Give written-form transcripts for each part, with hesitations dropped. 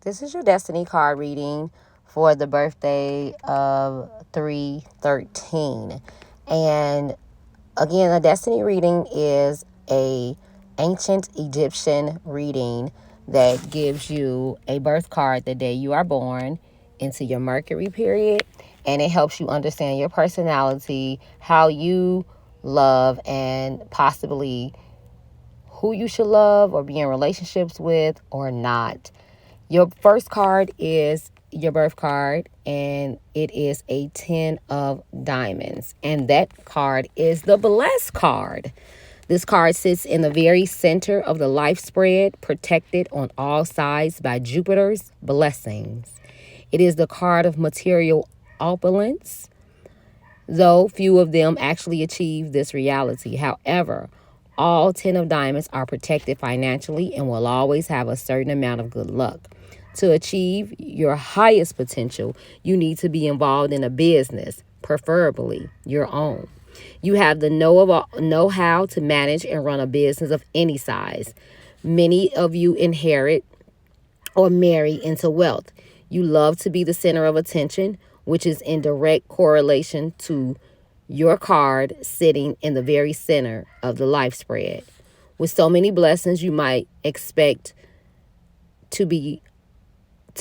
This is your destiny card reading for the birthday of 313. And again, a destiny reading is a ancient Egyptian reading that gives you a birth card the day you are born into your Mercury period, and it helps you understand your personality, how you love, and possibly who you should love or be in relationships with or not. Your first card is your birth card, and it is a 10 of diamonds. And that card is the blessed card. This card sits in the very center of the life spread, protected on all sides by Jupiter's blessings. It is the card of material opulence, though few of them actually achieve this reality. However, all 10 of diamonds are protected financially and will always have a certain amount of good luck. To achieve your highest potential, you need to be involved in a business, preferably your own. You have the know-how to manage and run a business of any size. Many of you inherit or marry into wealth. You love to be the center of attention, which is in direct correlation to your card sitting in the very center of the life spread. With so many blessings, you might expect to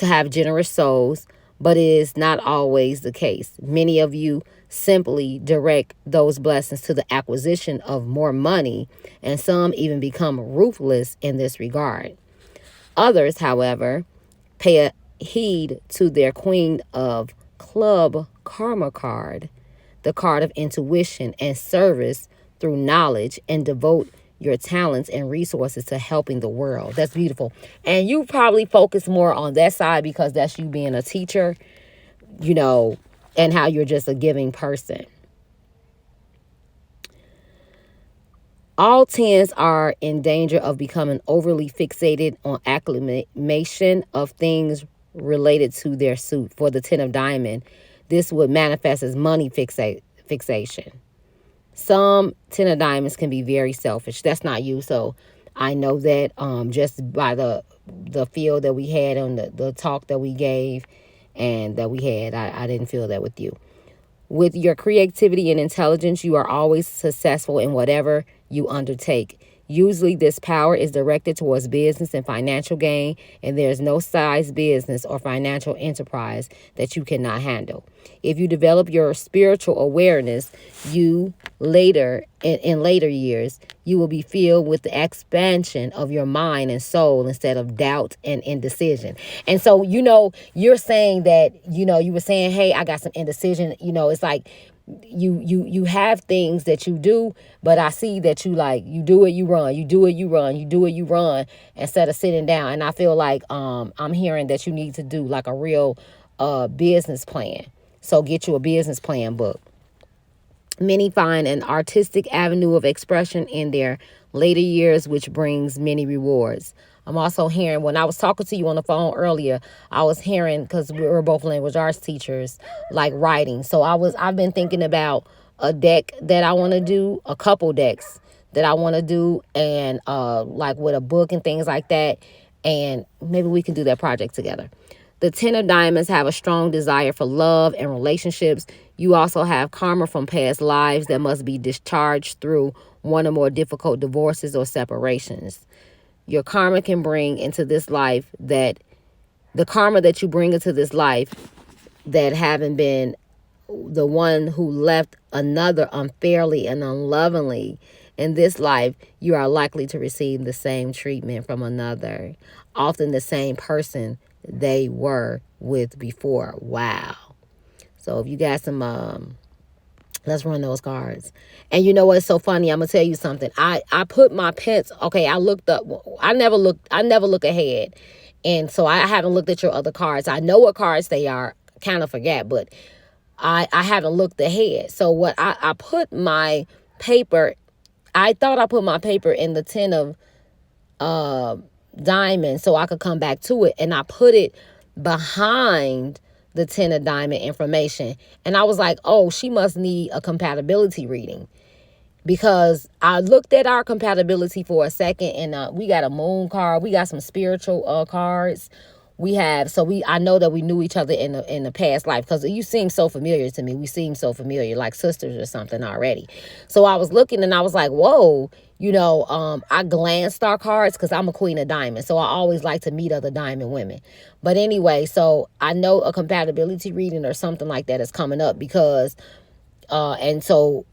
have generous souls, but it is not always the case. Many of you simply direct those blessings to the acquisition of more money, and some even become ruthless in this regard. Others, however, pay a heed to their Queen of Club Karma card, the card of intuition and service through knowledge, and devote your talents and resources to helping the world. That's beautiful. And you probably focus more on that side because that's you being a teacher, and how you're just a giving person. All tens are in danger of becoming overly fixated on acclamation of things related to their suit. For the 10 of diamond, this would manifest as money fixation. Some 10 of diamonds can be very selfish. That's not you. So I know that just by the feel that we had on the talk that we gave and that we had, I didn't feel that with you. With your creativity and intelligence, you are always successful in whatever you undertake. Usually this power is directed towards business and financial gain, and there's no size business or financial enterprise that you cannot handle. If you develop your spiritual awareness, in later years, you will be filled with the expansion of your mind and soul instead of doubt and indecision. And so, you're saying that, you were saying, hey, I got some indecision. It's like you have things that you do, but I see that you do it, you run, you do it, you run, you do it, you run, instead of sitting down. And I feel like I'm hearing that you need to do like a real business plan. So get you a business plan book. Many find an artistic avenue of expression in their later years, which brings many rewards. I'm also hearing, when I was talking to you on the phone earlier, I was hearing, because we were both language arts teachers, like writing. So I've been thinking about a deck that I want to do, a couple decks that I want to do, and like with a book and things like that. And maybe we can do that project together. The 10 of diamonds have a strong desire for love and relationships. You also have karma from past lives that must be discharged through one or more difficult divorces or separations. Your karma can bring into this life the karma that you bring into this life that haven't been the one who left another unfairly and unlovingly in this life, you are likely to receive the same treatment from another, often the same person they were with before. Wow. So if you got some, let's run those cards. And you know what's so funny? I'm gonna tell you something. I put my pens. Okay, I looked up. I never look ahead, and so I haven't looked at your other cards. I know what cards they are. Kind of forget, but I haven't looked ahead. So what I put my paper. I thought I put my paper in the 10 of diamond so I could come back to it, and I put it behind the 10 of diamond information. And I was like, oh, she must need a compatibility reading, because I looked at our compatibility for a second, and we got a moon card, we got some spiritual cards, I know that we knew each other in the past life, because you seem so familiar to me. We seem so familiar, like sisters or something already. So I was looking and I was like, whoa, I glance star cards because I'm a queen of diamonds. So I always like to meet other diamond women. But anyway, so I know a compatibility reading or something like that is coming up, because and so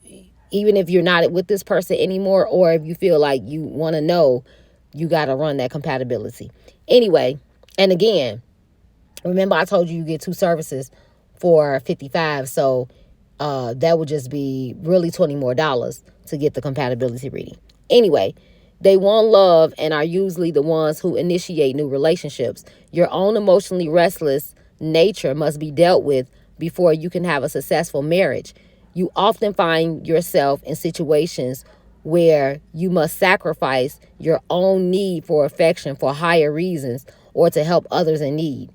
even if you're not with this person anymore, or if you feel like you want to know, you got to run that compatibility. Anyway, and again, remember I told you you get two services for 55. So that would just be really $20 more to get the compatibility reading. Anyway, they want love and are usually the ones who initiate new relationships. Your own emotionally restless nature must be dealt with before you can have a successful marriage. You often find yourself in situations where you must sacrifice your own need for affection for higher reasons or to help others in need.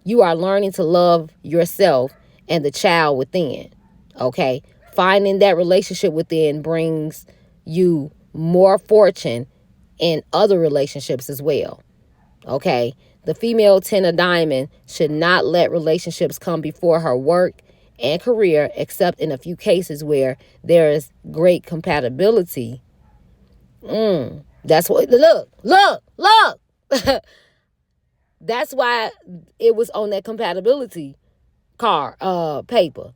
You are learning to love yourself and the child within. Okay? Finding that relationship within brings you more fortune in other relationships as well. Okay? The female 10 of diamond should not let relationships come before her work and career, except in a few cases where there is great compatibility. That's what, look. That's why it was on that compatibility card, paper.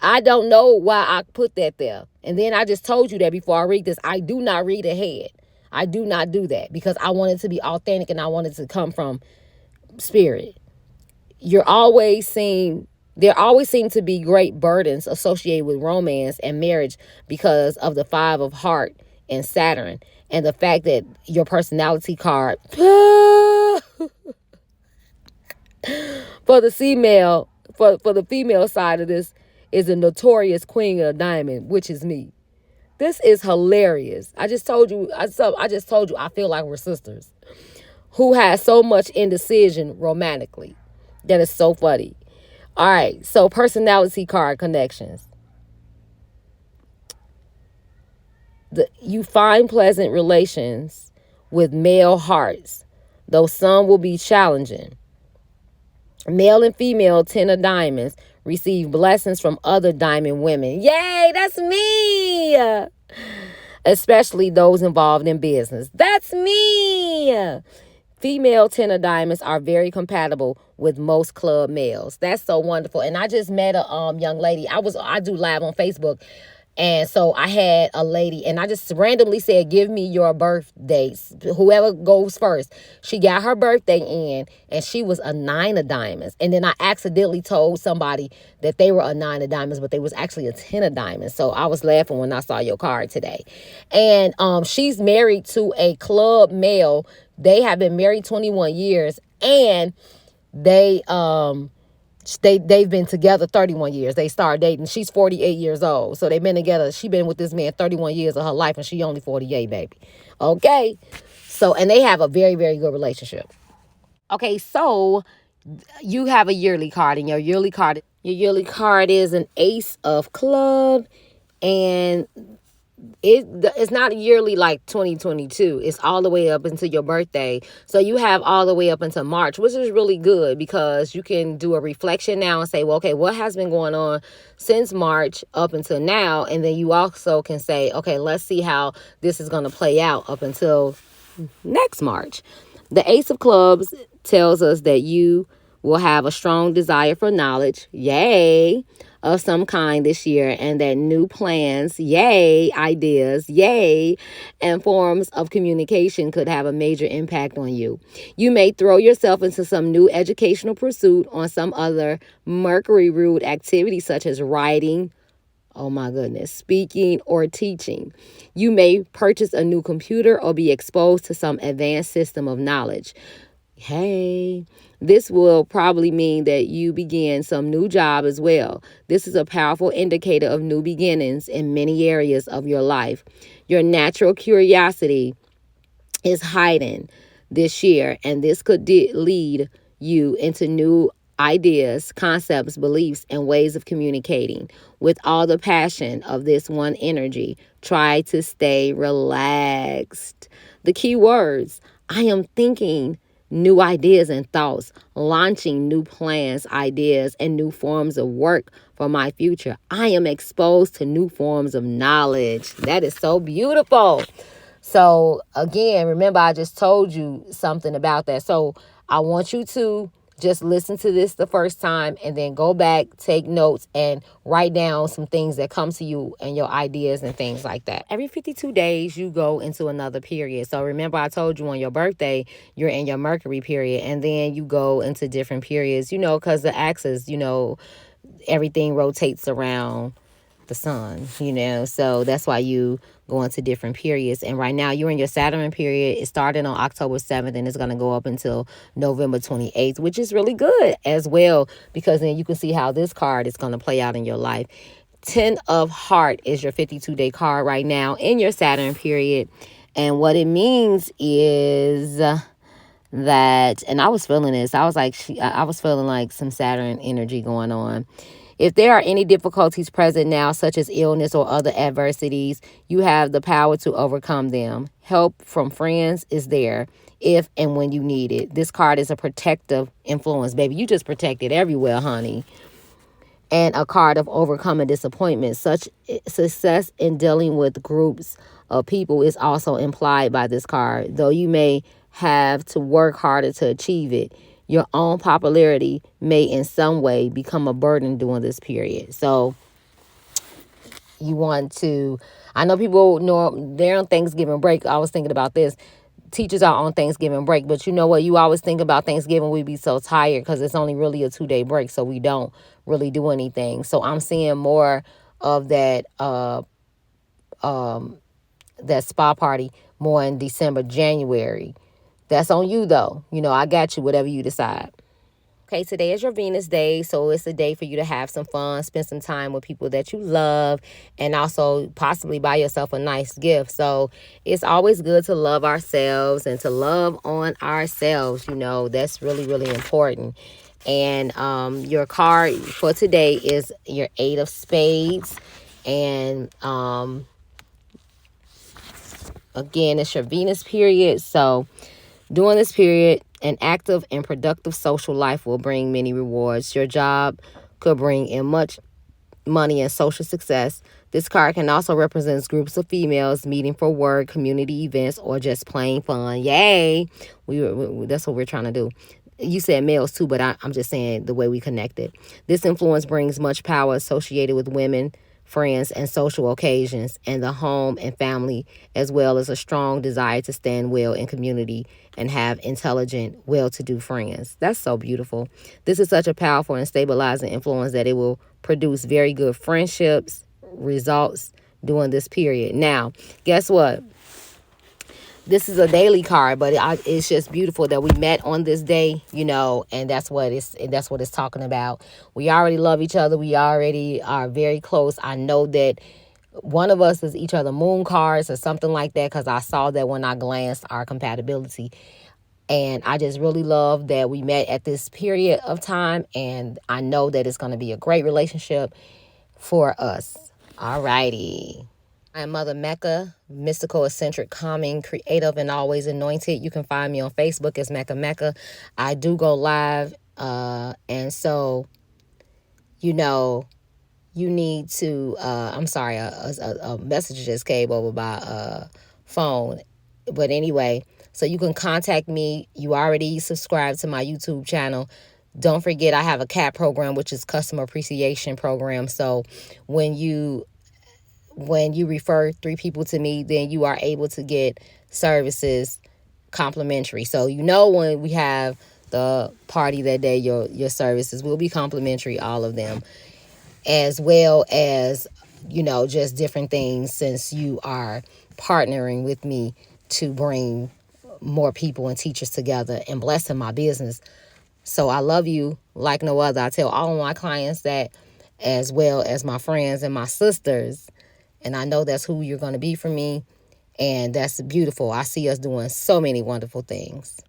I don't know why I put that there. And then I just told you that before I read this, I do not read ahead. I do not do that because I want it to be authentic and I want it to come from spirit. There always seem to be great burdens associated with romance and marriage because of the 5 of heart and Saturn, and the fact that your personality card for the female for the female side of this is a notorious queen of diamond, which is me. This is hilarious. I just told you I feel like we're sisters who has so much indecision romantically. That is so funny. All right, so personality card connections. You find pleasant relations with male hearts, though some will be challenging. Male and female 10 of diamonds receive blessings from other diamond women. Yay, that's me! Especially those involved in business. That's me! Female 10 of diamonds are very compatible with most club males. That's so wonderful. And I just met a young lady. I do live on Facebook. And so I had a lady, and I just randomly said, give me your birth dates. Whoever goes first. She got her birthday in, and she was a 9 of diamonds. And then I accidentally told somebody that they were a 9 of diamonds, but they was actually a 10 of diamonds. So I was laughing when I saw your card today. And she's married to a club male. They have been married 21 years, and they've been together 31 years. They started dating. She's 48 years old. So they've been together. She been with this man 31 years of her life, and she only 48, baby. Okay. So, and they have a very, very good relationship. Okay, so you have a yearly card, and your yearly card is an ace of club, and it's not yearly like 2022. It's all the way up until your birthday. So you have all the way up until March, which is really good because you can do a reflection now and say, well, okay, what has been going on since March up until now? And then you also can say, okay, let's see how this is going to play out up until next March. The Ace of Clubs tells us that you will have a strong desire for knowledge. Yay. Of some kind this year, and that new plans, yay, ideas, yay, and forms of communication could have a major impact on you. You may throw yourself into some new educational pursuit on some other Mercury ruled activity such as writing, oh my goodness, speaking or teaching. You may purchase a new computer or be exposed to some advanced system of knowledge. Hey, this will probably mean that you begin some new job as well. This is a powerful indicator of new beginnings in many areas of your life. Your natural curiosity is heightened this year, and this could lead you into new ideas, concepts, beliefs, and ways of communicating. With all the passion of this one energy, try to stay relaxed. The key words: I am thinking new ideas and thoughts, launching new plans, ideas, and new forms of work for my future. I am exposed to new forms of knowledge. That is so beautiful. So again, remember I just told you something about that. So I want you to just listen to this the first time and then go back, take notes, and write down some things that come to you and your ideas and things like that. Every 52 days, you go into another period. So remember I told you on your birthday, you're in your Mercury period, and then you go into different periods, because the axis, everything rotates around the sun, so that's why you go into different periods. And right now you're in your Saturn period. It started on October 7th and it's going to go up until November 28th, which is really good as well, because then you can see how this card is going to play out in your life. 10 of Heart is your 52-day card right now in your Saturn period. And what it means is that, and I was feeling this, I was feeling like some Saturn energy going on. If there are any difficulties present now, such as illness or other adversities, you have the power to overcome them. Help from friends is there if and when you need it. This card is a protective influence, baby. You just protected everywhere, honey. And a card of overcoming disappointment. Such success in dealing with groups of people is also implied by this card, though you may have to work harder to achieve it. Your own popularity may in some way become a burden during this period. So you want to, I know people know they're on Thanksgiving break. I was thinking about this. Teachers are on Thanksgiving break, but you know what? You always think about Thanksgiving, we be so tired because it's only really a 2-day break, so we don't really do anything. So I'm seeing more of that that spa party more in December, January. That's on you though. I got you, whatever you decide. Okay, today is your Venus day, so it's a day for you to have some fun, spend some time with people that you love, and also possibly buy yourself a nice gift. So it's always good to love ourselves and to love on ourselves. That's really, really important. And your card for today is your 8 of Spades. And again, it's your Venus period. So during this period, an active and productive social life will bring many rewards. Your job could bring in much money and social success. This card can also represent groups of females meeting for work, community events, or just plain fun. Yay! That's what we're trying to do. You said males too, but I'm just saying the way we connected. This influence brings much power associated with women, friends, and social occasions, and the home and family, as well as a strong desire to stand well in community and have intelligent, well-to-do friends. That's so beautiful. This is such a powerful and stabilizing influence that it will produce very good friendships, results during this period. Now, guess what? This is a daily card, but it's just beautiful that we met on this day, and that's what it's talking about. We already love each other. We already are very close. I know that one of us is each other moon cards or something like that, because I saw that when I glanced our compatibility. And I just really love that we met at this period of time, and I know that it's going to be a great relationship for us. All righty. I am Mother Mecca, mystical, eccentric, calming, creative, and always anointed. You can find me on Facebook as Mecca Mecca. I do go live, and so, you need to, I'm sorry, a message just came over by phone. But anyway, so you can contact me. You already subscribed to my YouTube channel. Don't forget, I have a CAP program, which is Customer Appreciation Program. So when you refer 3 people to me, then you are able to get services complimentary. So when we have the party that day, your services will be complimentary, all of them, as well as just different things, since you are partnering with me to bring more people and teachers together and blessing my business. So I love you like no other. I tell all of my clients that, as well as my friends and my sisters. And I know that's who you're going to be for me. And that's beautiful. I see us doing so many wonderful things.